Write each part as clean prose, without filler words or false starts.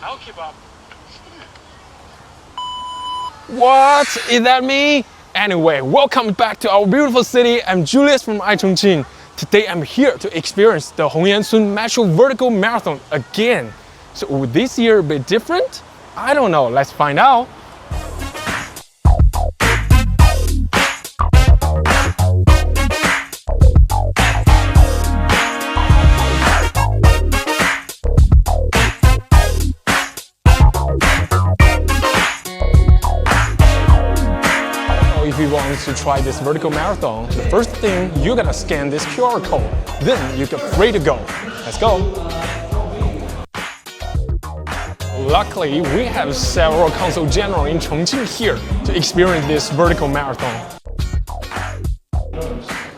I'll keep up. What? Is that me? Anyway, welcome back to our beautiful city. I'm Julius from iChongqing. Today I'm here to experience the Hongyan Metro Vertical Marathon again. So will this year be different? I don't know, let's find out. If you want to try this vertical marathon, the first thing, you gotta scan this QR code. Then you get free to go. Let's go. Luckily, we have several consul general in Chongqing here to experience this vertical marathon.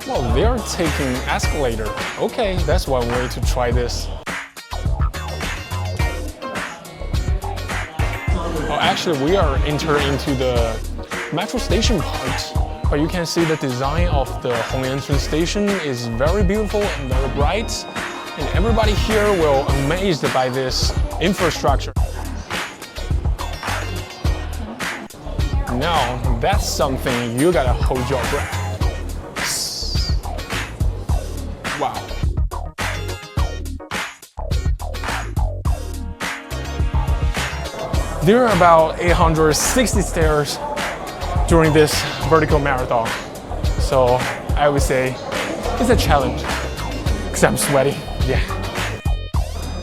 Well, they're taking escalator. Okay, that's one way to try this. Oh, actually, we are entering into the metro station part, but you can see the design of the Hongyan station is very beautiful and very bright, and everybody here will be amazed by this infrastructure. Now, that's something you gotta hold your breath. Wow. There are about 860 stairs during this vertical marathon. So I would say it's a challenge, because I'm sweaty, yeah.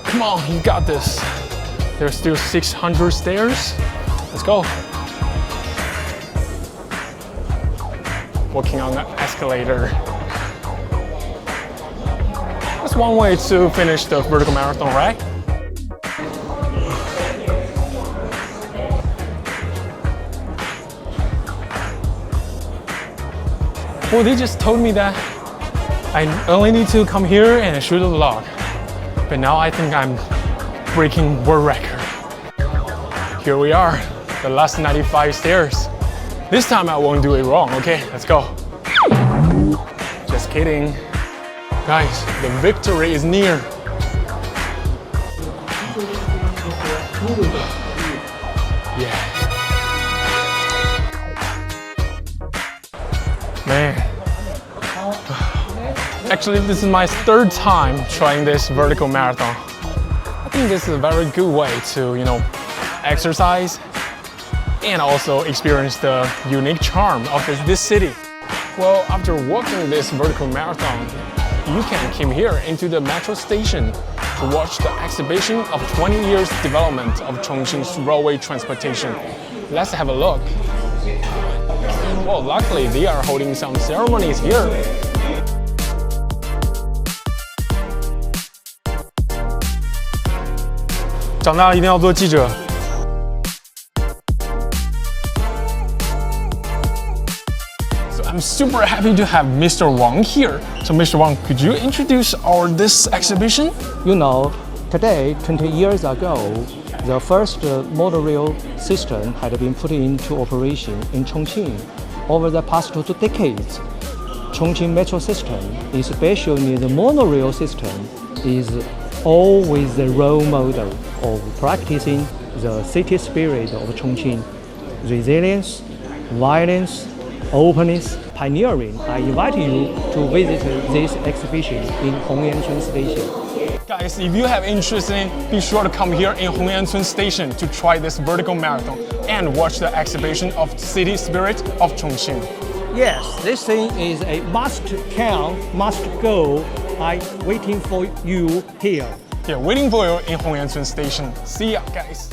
Come on, you got this. There's still 600 stairs. Let's go. Walking on the escalator. That's one way to finish the vertical marathon, right? Well, they just told me that I only need to come here and shoot a vlog. But now I think I'm breaking world record. Here we are, the last 95 stairs. This time I won't do it wrong, okay? Let's go. Just kidding. Guys, the victory is near. Yeah. Man. Actually, this is my third time trying this vertical marathon. I think this is a very good way to, exercise and also experience the unique charm of this city. Well, after walking this vertical marathon, you can come here into the metro station to watch the exhibition of 20 years development of Chongqing's railway transportation. Let's have a look. Well, luckily they are holding some ceremonies here. So I'm super happy to have Mr. Wang here. So Mr. Wang, could you introduce this exhibition? Today, 20 years ago, the first monorail system had been put into operation in Chongqing. Over the past 2 decades, Chongqing metro system, especially the monorail system, is always the role model of practicing the city spirit of Chongqing. Resilience, violence, openness, pioneering. I invite you to visit this exhibition in Hongyan Station. Guys, if you have interest in it, be sure to come here in Hongyan Station to try this vertical marathon and watch the exhibition of city spirit of Chongqing. Yes, this thing is a must-come, must-go. I'm waiting for you here. Yeah, waiting for you in Hongyan Station. See ya, guys.